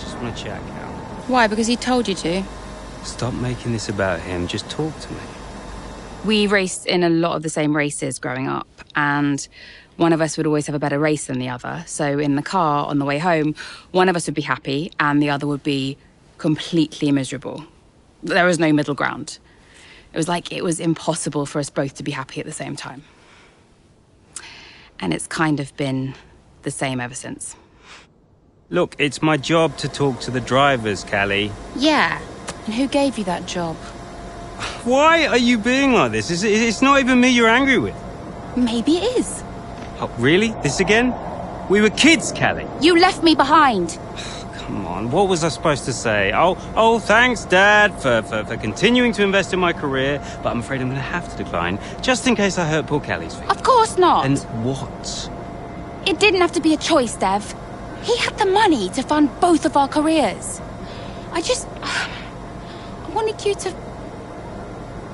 just want to chat, Cal. Why? Because he told you to? Stop making this about him. Just talk to me. We raced in a lot of the same races growing up, and one of us would always have a better race than the other. So in the car on the way home, one of us would be happy and the other would be completely miserable. There was no middle ground. It was like it was impossible for us both to be happy at the same time. And it's kind of been the same ever since. Look, it's my job to talk to the drivers, Callie. Yeah, and who gave you that job? Why are you being like this? It's not even me you're angry with. Maybe it is. Oh, really? This again? We were kids, Callie. You left me behind. Come on, what was I supposed to say? Oh, thanks, Dad, for continuing to invest in my career, but I'm afraid I'm going to have to decline, just in case I hurt poor Callie's feelings. Of course not. And what? It didn't have to be a choice, Dev. He had the money to fund both of our careers. I wanted you to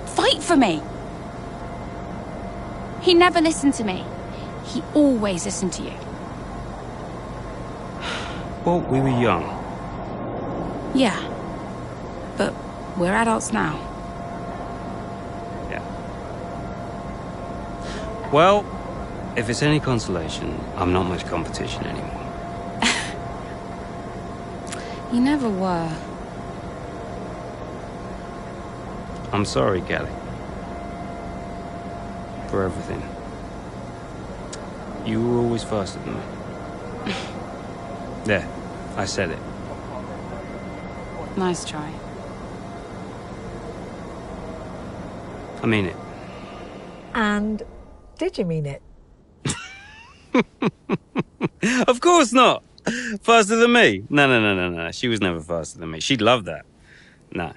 fight for me. He never listened to me. He always listened to you. Well, we were young. Yeah. But we're adults now. Yeah. Well, if it's any consolation, I'm not much competition anymore. You never were. I'm sorry, Callie. For everything. You were always faster than me. There, I said it. Nice try. I mean it. And did you mean it? Of course not! Faster than me? No. She was never faster than me. She'd love that. No.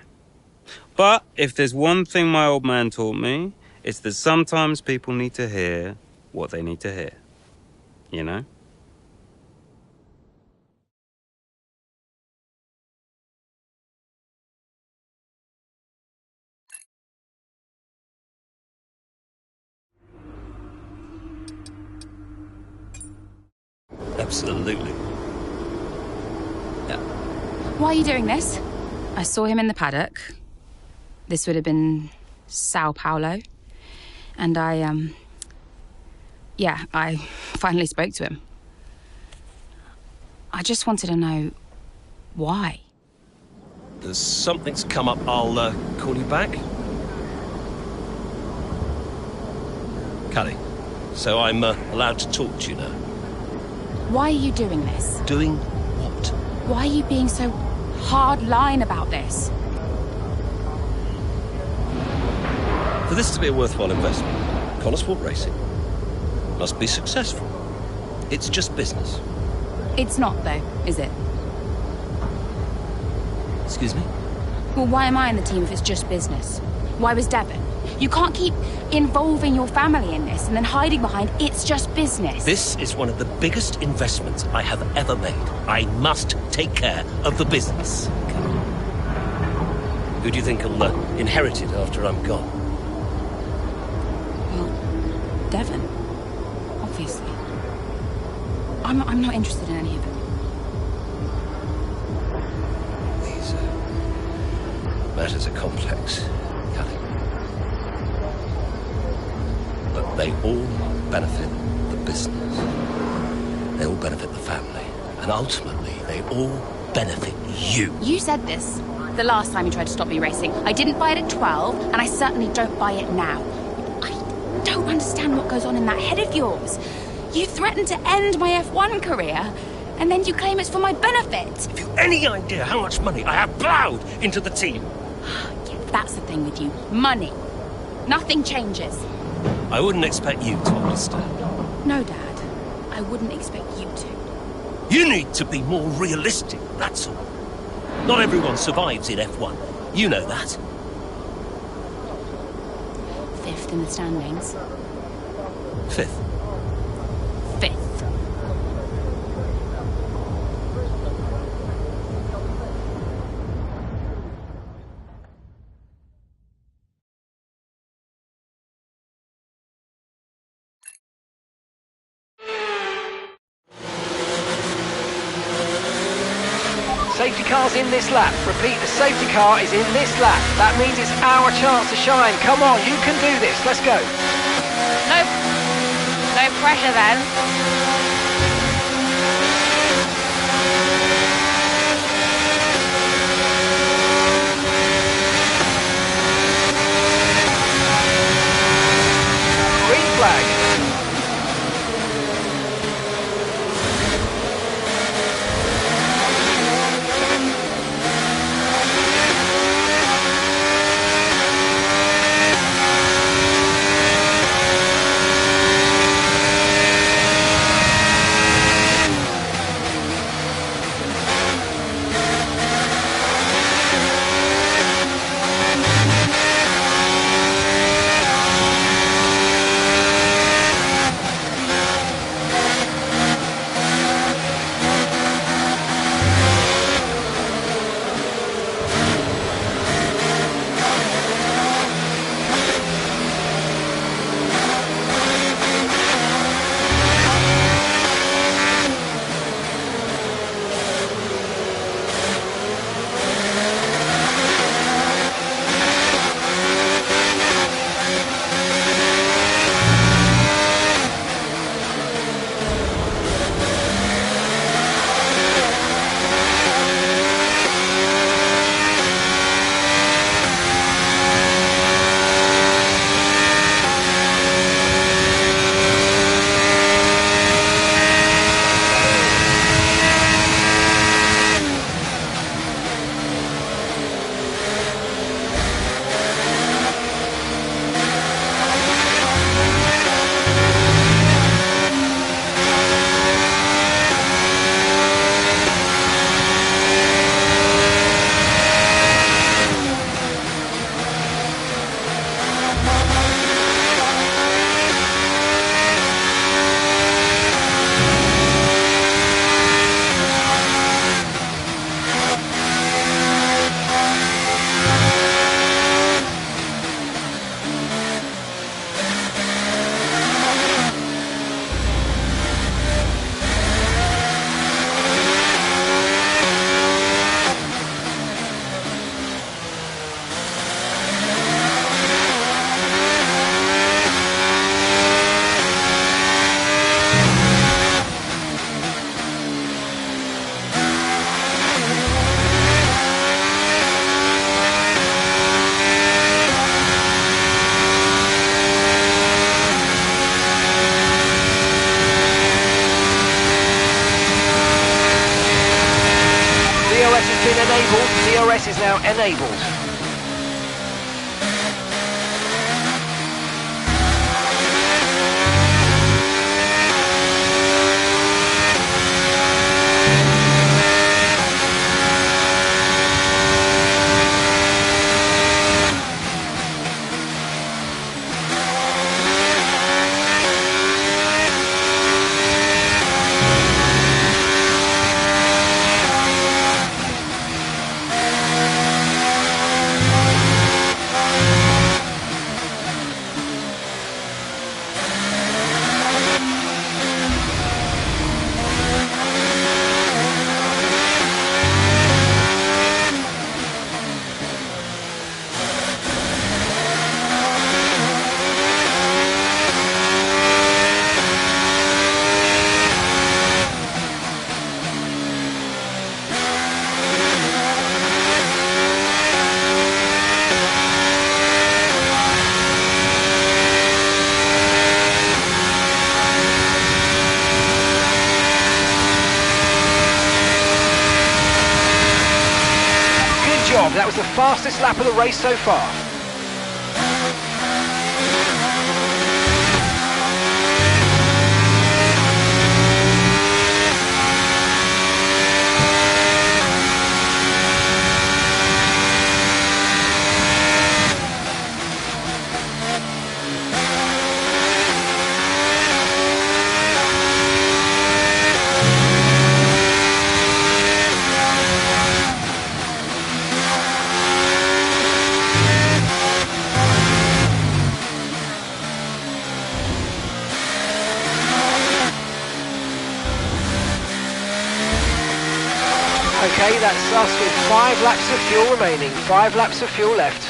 But if there's one thing my old man taught me, it's that sometimes people need to hear what they need to hear. You know? Absolutely. Yeah. Why are you doing this? I saw him in the paddock. This would have been Sao Paulo. And I finally spoke to him. I just wanted to know why. Something's come up. I'll call you back. Callie, so I'm allowed to talk to you now. Why are you doing this? Doing what? Why are you being so hard-line about this? For this to be a worthwhile investment, Connorsport Racing must be successful. It's just business. It's not, though, is it? Excuse me? Well, why am I in the team if it's just business? Why was Devon? You can't keep involving your family in this and then hiding behind it's just business. This is one of the biggest investments I have ever made. I must take care of the business. Who do you think will inherit it after I'm gone? Well, Devon. Obviously. I'm not interested in any of it. These matters are complex, Callie. But they all benefit the business. They all benefit the family. And ultimately, they all benefit you. You said this the last time you tried to stop me racing. I didn't buy it at 12, and I certainly don't buy it now. I don't understand what goes on in that head of yours. You threatened to end my F1 career, and then you claim it's for my benefit. Have you any idea how much money I have plowed into the team? Yeah, that's the thing with you. Money. Nothing changes. I wouldn't expect you to understand. No, Dad. I wouldn't expect you to. You need to be more realistic, that's all. Not everyone survives in F1. You know that. 5th in the standings. 5th. 5th. safety car's in this lap. Repeat, the safety car is in this lap. That means it's our chance to shine. Come on, you can do this. Let's go. No pressure then. Green flag. DRS is now enabled. That was the fastest lap of the race so far. Okay, that's us with 5 laps of fuel remaining. 5 laps of fuel left.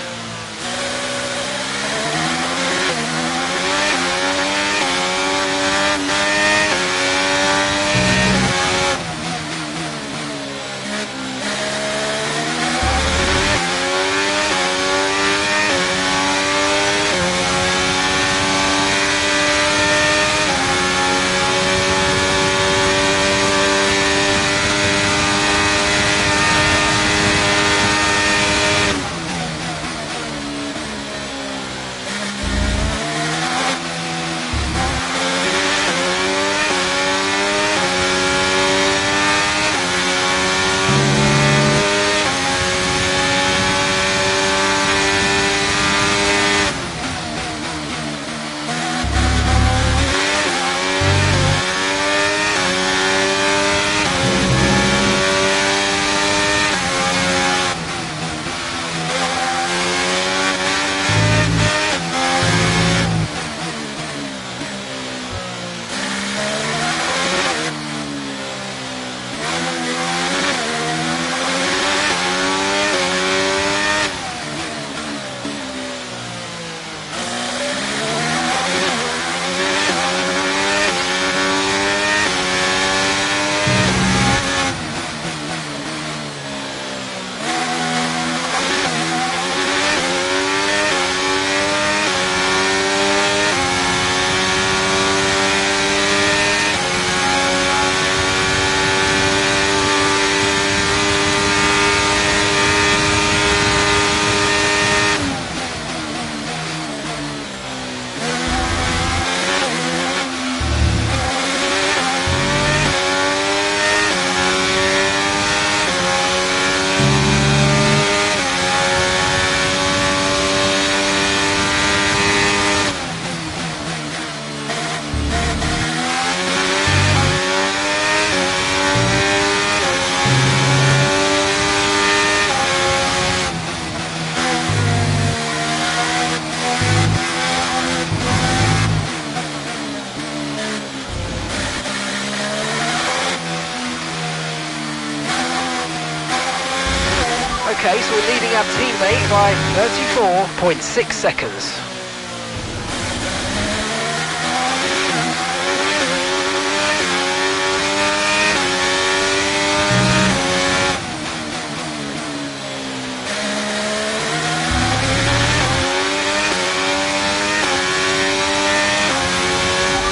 Okay, so we're leading our teammate by 34.6 seconds.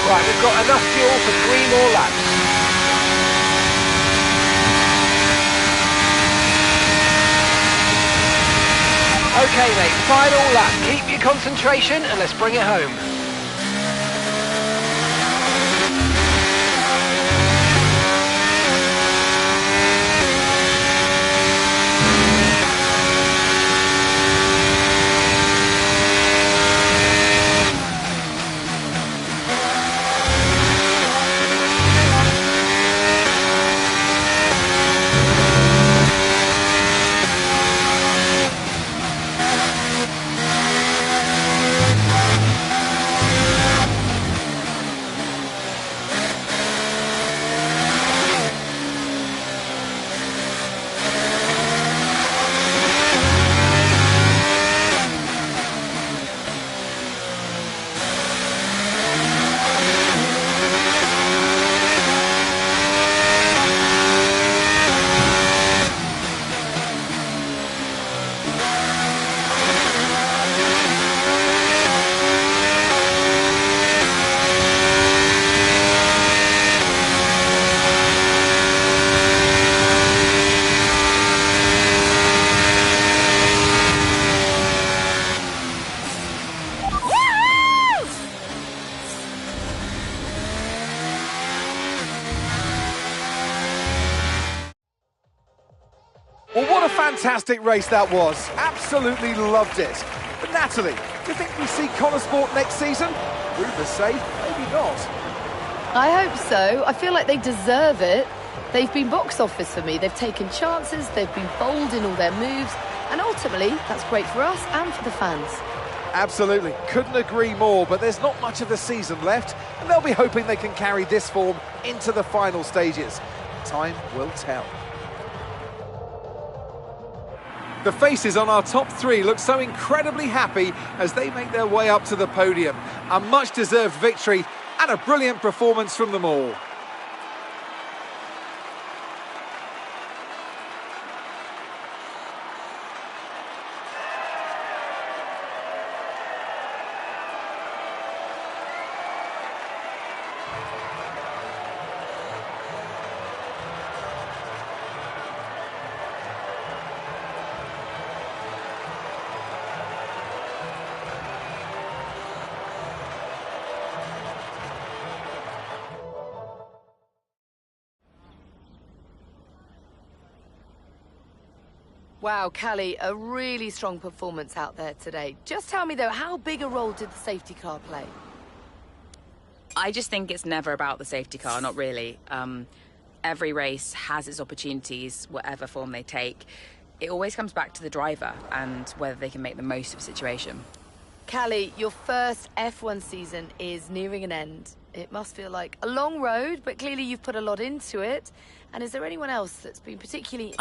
Right, we've got enough fuel for 3 more laps. Okay mate, final lap. Keep your concentration and let's bring it home. Well, what a fantastic race that was. Absolutely loved it. But Natalie, do you think we see Connor Sport next season? Rumours say maybe not. I hope so. I feel like they deserve it. They've been box office for me. They've taken chances, they've been bold in all their moves, and ultimately, that's great for us and for the fans. Absolutely. Couldn't agree more, but there's not much of the season left, and they'll be hoping they can carry this form into the final stages. Time will tell. The faces on our top three look so incredibly happy as they make their way up to the podium. A much-deserved victory and a brilliant performance from them all. Wow, Callie, a really strong performance out there today. Just tell me, though, how big a role did the safety car play? I just think it's never about the safety car, not really. Every race has its opportunities, whatever form they take. It always comes back to the driver and whether they can make the most of a situation. Callie, your first F1 season is nearing an end. It must feel like a long road, but clearly you've put a lot into it. And is there anyone else that's been particularly...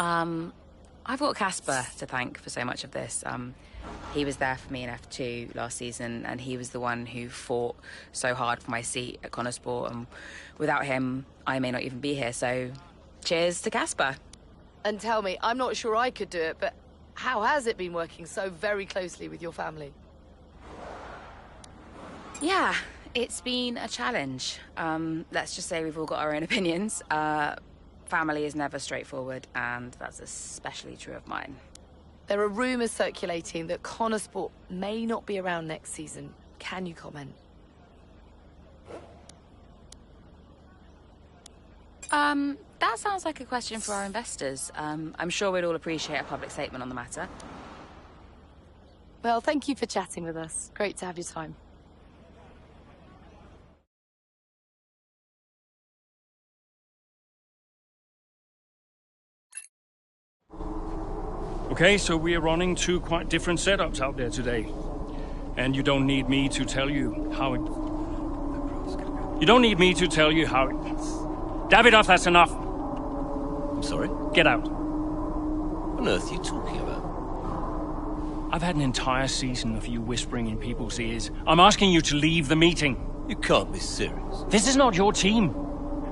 I've got Casper to thank for so much of this. He was there for me in F2 last season, and he was the one who fought so hard for my seat at Connosport, and without him, I may not even be here, so cheers to Casper. And tell me, I'm not sure I could do it, but how has it been working so very closely with your family? Yeah, it's been a challenge. Let's just say we've all got our own opinions. Family is never straightforward, and that's especially true of mine. There are rumours circulating that Connosport may not be around next season. Can you comment? That sounds like a question for our investors. I'm sure we'd all appreciate a public statement on the matter. Well, thank you for chatting with us. Great to have your time. Okay, so we are running two quite different setups out there today. And you don't need me to tell you how it... You don't need me to tell you how it... Davidoff, that's enough. I'm sorry? Get out. What on earth are you talking about? I've had an entire season of you whispering in people's ears. I'm asking you to leave the meeting. You can't be serious. This is not your team.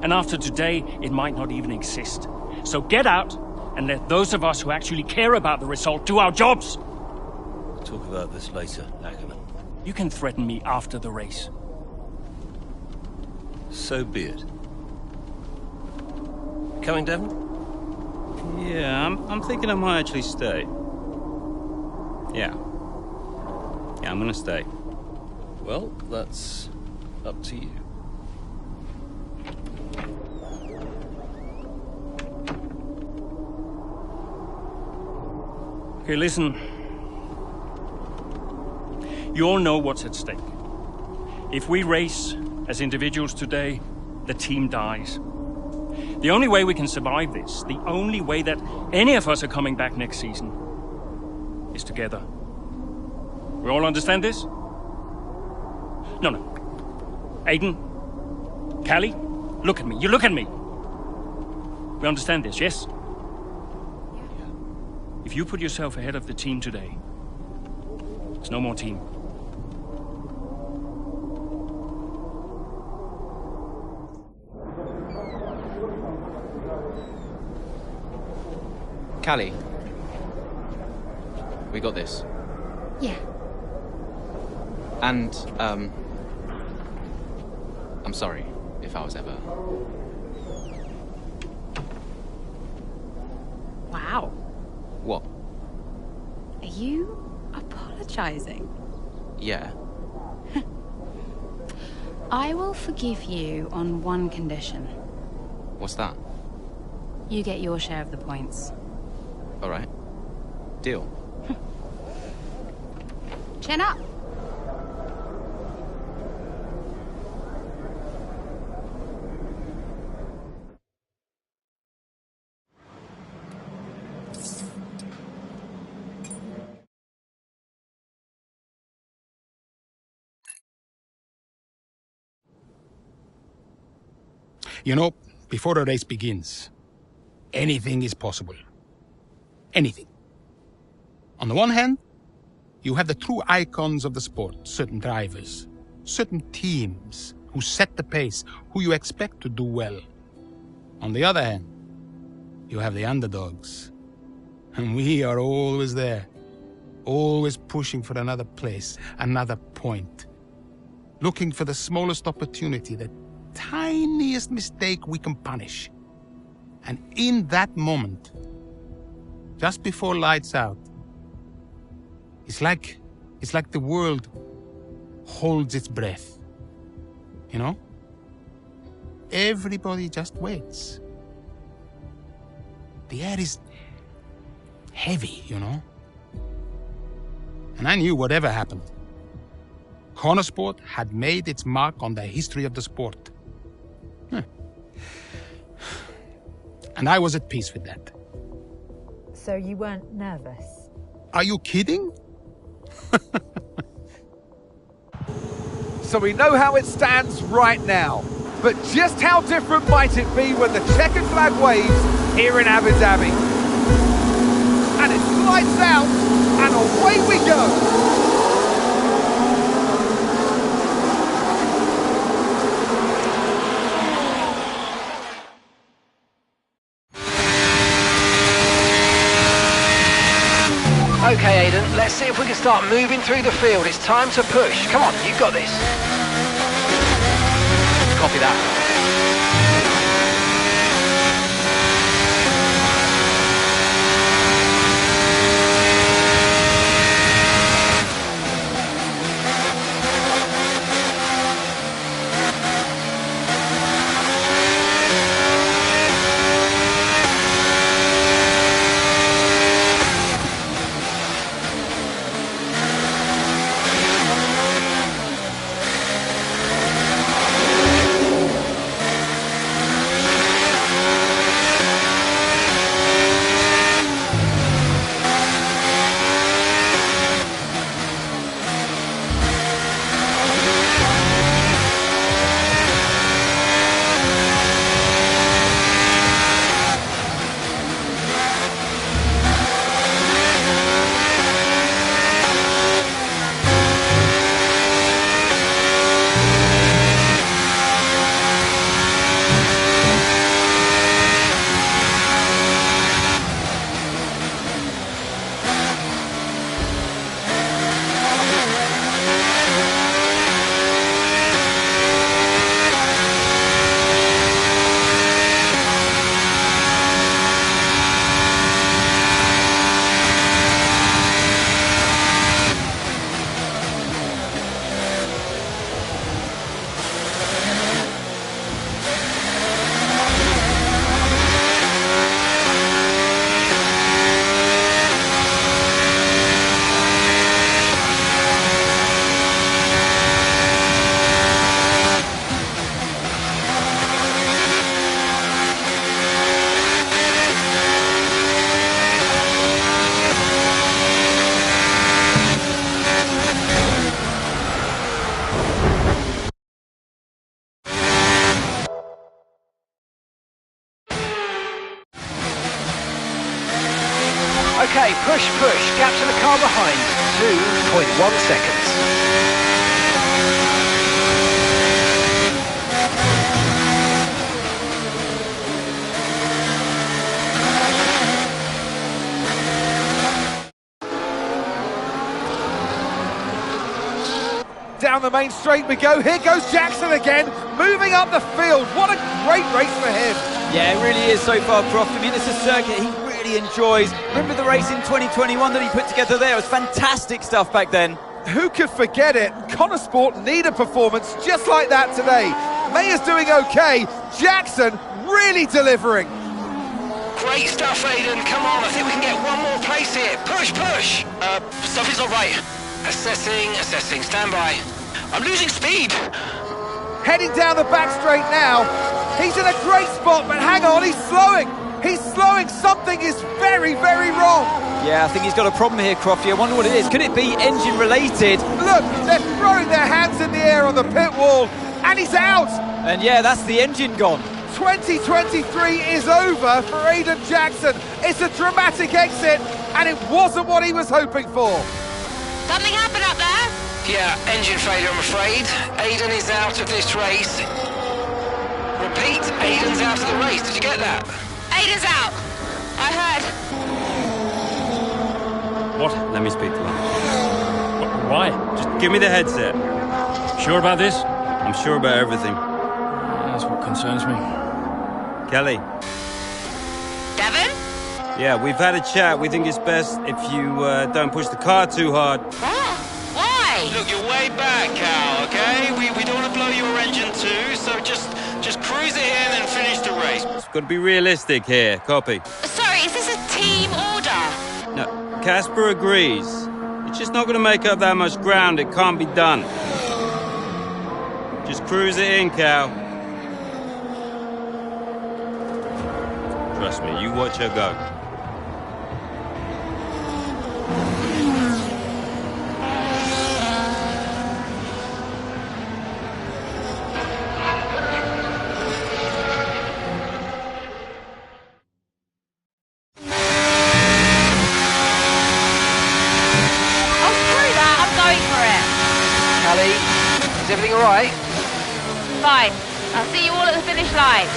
And after today, it might not even exist. So get out and let those of us who actually care about the result do our jobs. We'll talk about this later, Ackerman. You can threaten me after the race. So be it. Coming, Devon? Yeah, I'm thinking I might actually stay. Yeah, I'm gonna stay. Well, that's up to you. Okay, listen. You all know what's at stake. If we race as individuals today, the team dies. The only way we can survive this, the only way that any of us are coming back next season, is together. We all understand this? No. Aiden, Callie, look at me. You look at me. We understand this, yes? If you put yourself ahead of the team today, there's no more team. Callie, we got this. Yeah. And, I'm sorry if I was ever... Wow. What? Are you apologizing? Yeah. I will forgive you on one condition. What's that? You get your share of the points. All right. Deal. Chin up. You know, before a race begins, anything is possible. Anything. On the one hand, you have the true icons of the sport, certain drivers, certain teams who set the pace, who you expect to do well. On the other hand, you have the underdogs. And we are always there, always pushing for another place, another point. Looking for the smallest opportunity, the tiniest mistake we can punish. And in that moment, just before lights out, it's like the world holds its breath. You know? Everybody just waits. The air is heavy, you know? And I knew whatever happened, Cornersport had made its mark on the history of the sport. And I was at peace with that. So you weren't nervous? Are you kidding? So we know how it stands right now. But just how different might it be when the checkered flag waves here in Abu Dhabi? And it's lights out, and away we go. Okay, Aidan, let's see if we can start moving through the field. It's time to push. Come on, you've got this. Copy that. Okay, push, push. Gap to the car behind. 2.1 seconds. Down the main straight we go. Here goes Jackson again, moving up the field. What a great race for him. Yeah, it really is so far, Croft. I mean, it's a circuit he really enjoys. Remember the race in 2021 that he put together there? It was fantastic stuff back then. Who could forget it? Connorsport need a performance just like that today. Mayer's doing okay. Jackson really delivering. Great stuff, Aidan. Come on, I think we can get one more place here. Push, push. Something's not right. Assessing, stand by. I'm losing speed. Heading down the back straight now. He's in a great spot, but hang on, he's slowing. He's slowing. Something is very, very wrong. Yeah, I think he's got a problem here, Crofty. I wonder what it is. Could it be engine related? Look, they're throwing their hands in the air on the pit wall, and he's out. And yeah, that's the engine gone. 2023 is over for Aiden Jackson. It's a dramatic exit, and it wasn't what he was hoping for. Something happened up there? Yeah, engine failure, I'm afraid. Aiden is out of this race. Repeat, Aiden's out of the race. Did you get that? Aiden's out. I heard. What? Let me speak to him. Why? Just give me the headset. Sure about this? I'm sure about everything. That's what concerns me. Kelly. Devon? Yeah, we've had a chat. We think it's best if you don't push the car too hard. What? Why? Look, you're way back, Cal, okay? We don't want to blow your engine too, so just cruise it in and finish the race. It's got to be realistic here. Copy. Sorry, is this a team order? No, Casper agrees. You're just not going to make up that much ground. It can't be done. Just cruise it in, Cal. Trust me, you watch her go. Callie, is everything all right? Fine. I'll see you all at the finish line.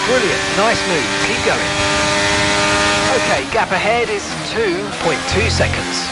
Brilliant, nice move, keep going. Okay, gap ahead is 2.2 seconds.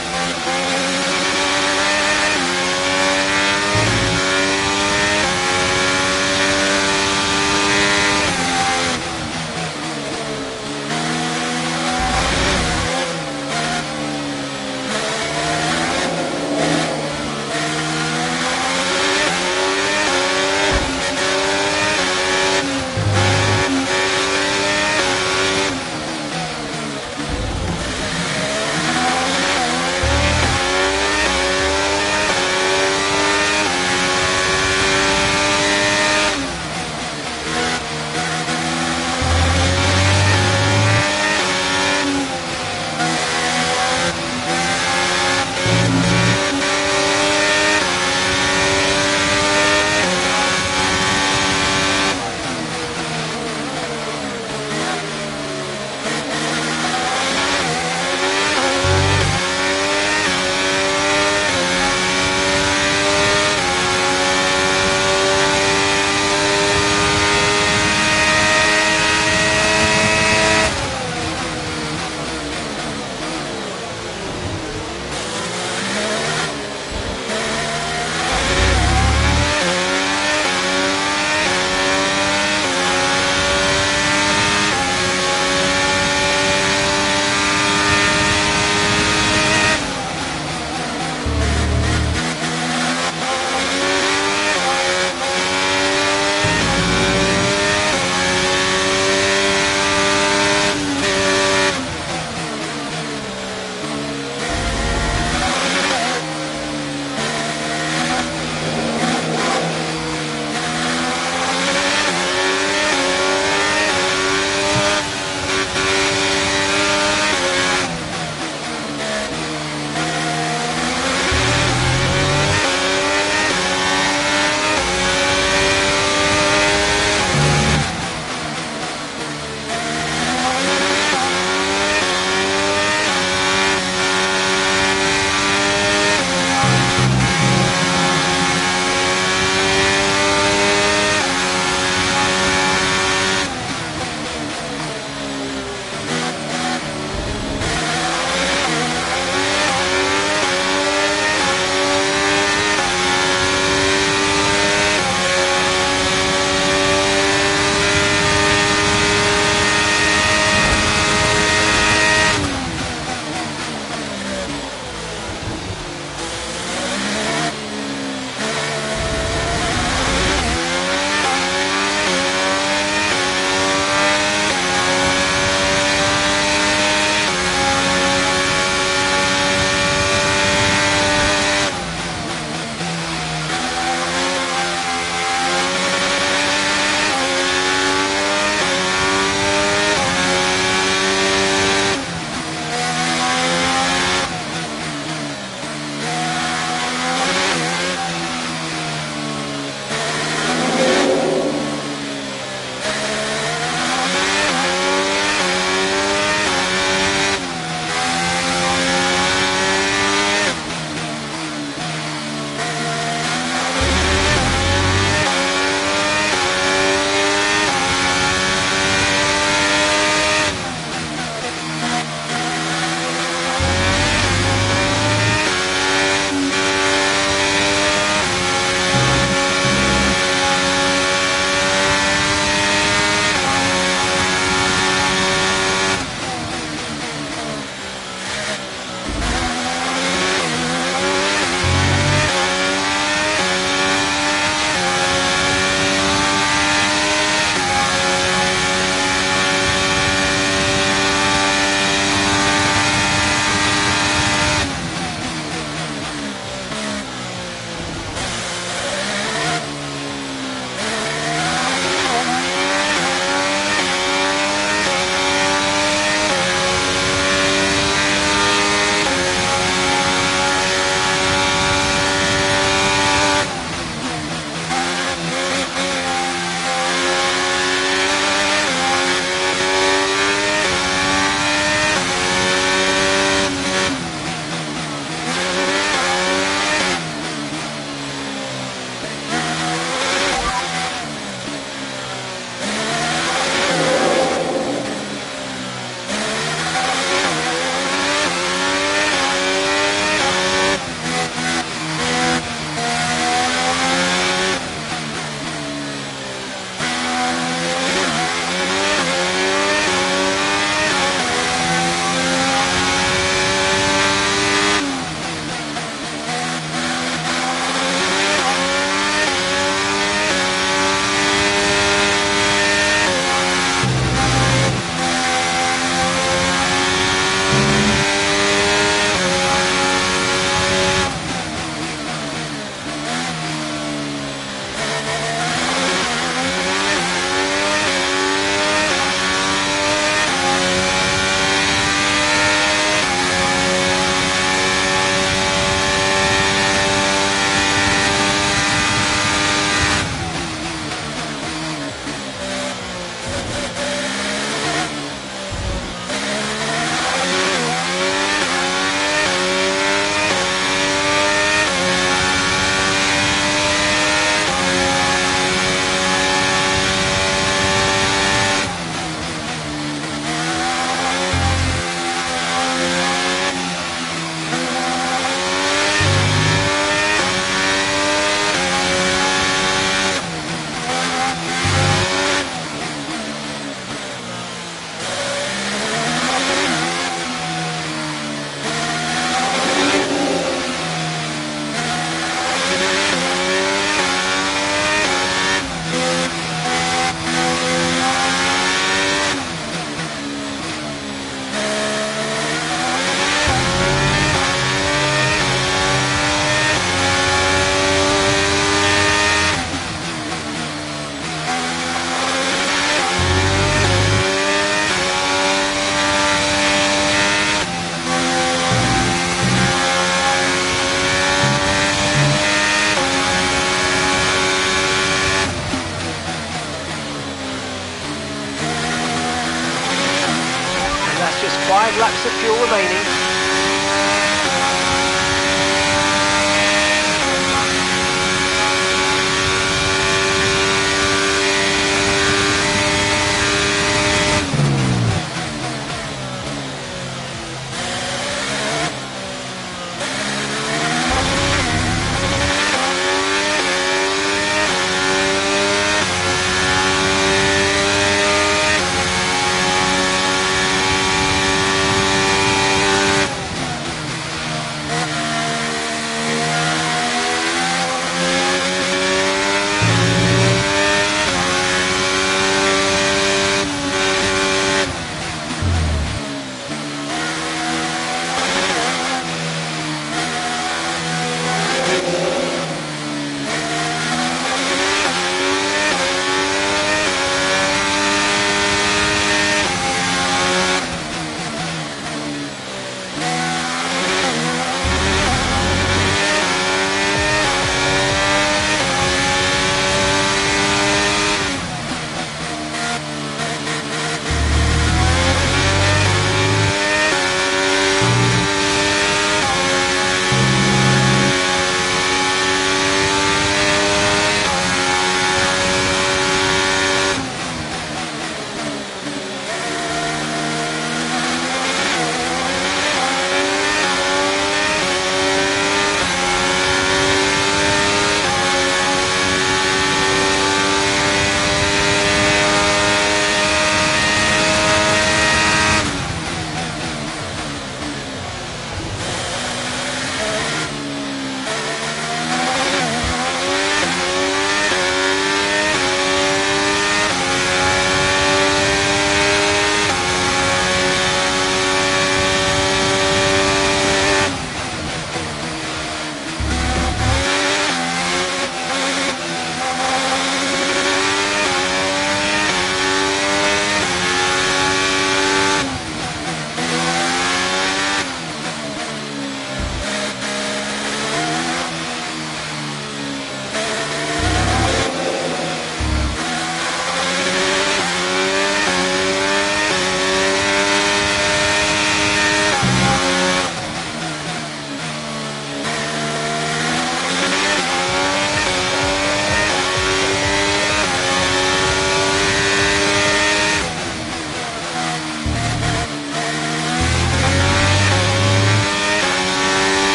5 laps of fuel remaining.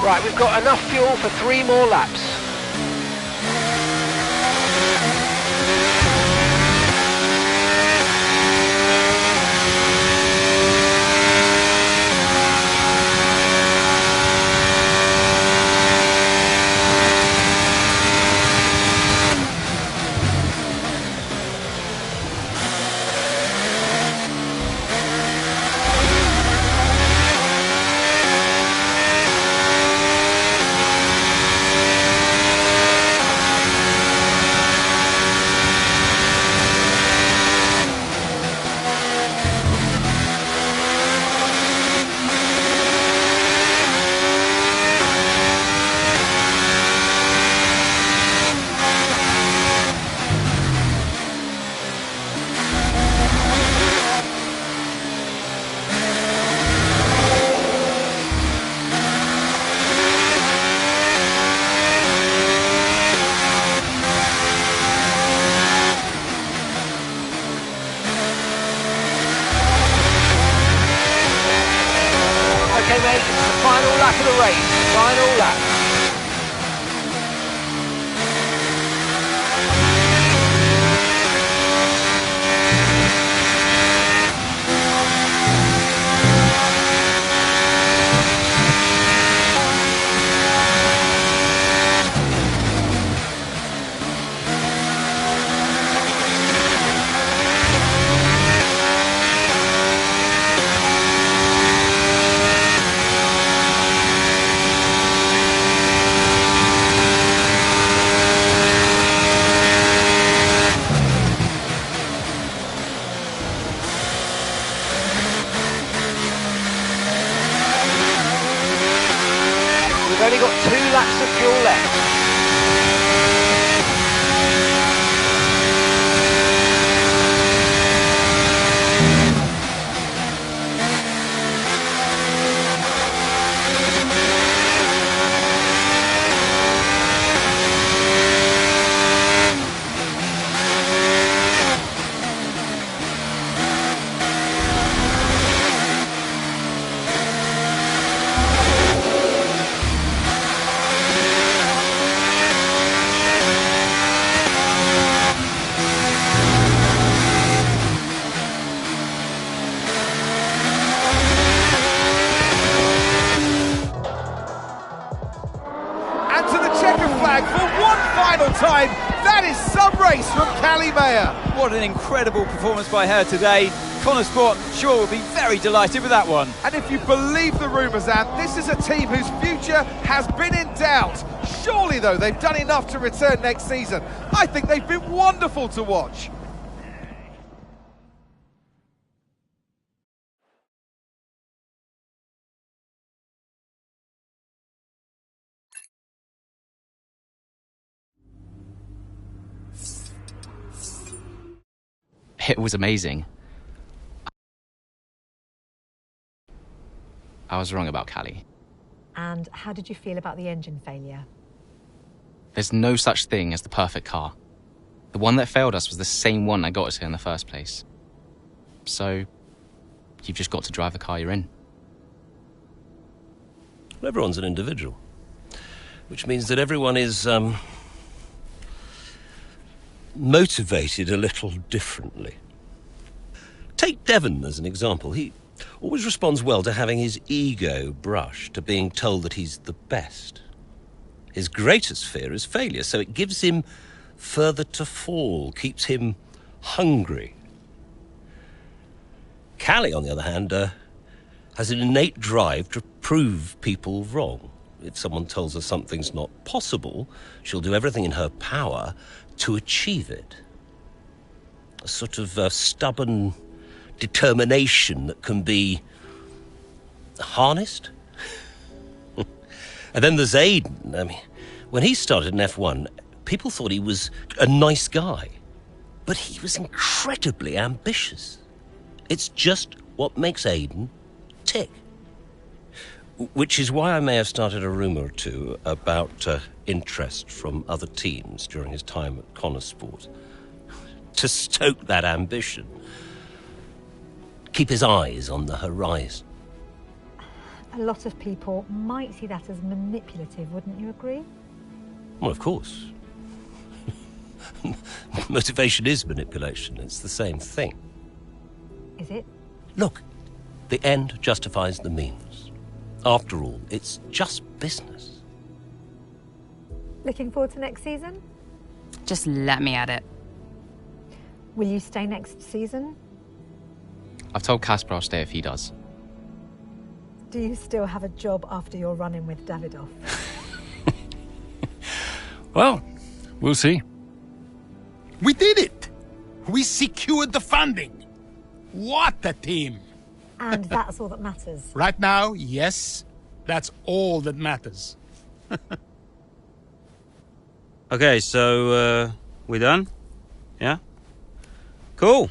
Right, we've got enough fuel for 3 more laps. Okay, mate, it's the final lap of the race. Final lap. We've only got 2 laps of fuel left. race from Callie Mayer. What an incredible performance by her today. Connor Sport, sure, will be very delighted with that one. And if you believe the rumours, Ant, this is a team whose future has been in doubt. Surely, though, they've done enough to return next season. I think they've been wonderful to watch. It was amazing. I was wrong about Callie. And how did you feel about the engine failure? There's no such thing as the perfect car. The one that failed us was the same one that got us here in the first place. So, you've just got to drive the car you're in. Well, everyone's an individual, which means that everyone is motivated a little differently. Take Devon as an example. He always responds well to having his ego brushed, to being told that he's the best. His greatest fear is failure, so it gives him further to fall, keeps him hungry. Callie, on the other hand, has an innate drive to prove people wrong. If someone tells her something's not possible, she'll do everything in her power to achieve it. A sort of stubborn determination that can be harnessed. And then there's Aiden. I mean, when he started in F1, people thought he was a nice guy, but he was incredibly ambitious. It's just what makes Aiden tick. Which is why I may have started a rumour or two about interest from other teams during his time at Connor Sport. To stoke that ambition. Keep his eyes on the horizon. A lot of people might see that as manipulative, wouldn't you agree? Well, of course. Motivation is manipulation. It's the same thing. Is it? Look, the end justifies the means. After all, it's just business. Looking forward to next season? Just let me at it. Will you stay next season? I've told Casper I'll stay if he does. Do you still have a job after your run-in with Davidoff? Well, we'll see. We did it! We secured the funding! What a team! And that's all that matters. Right now, yes, that's all that matters. Okay, so, we done? Yeah? Cool.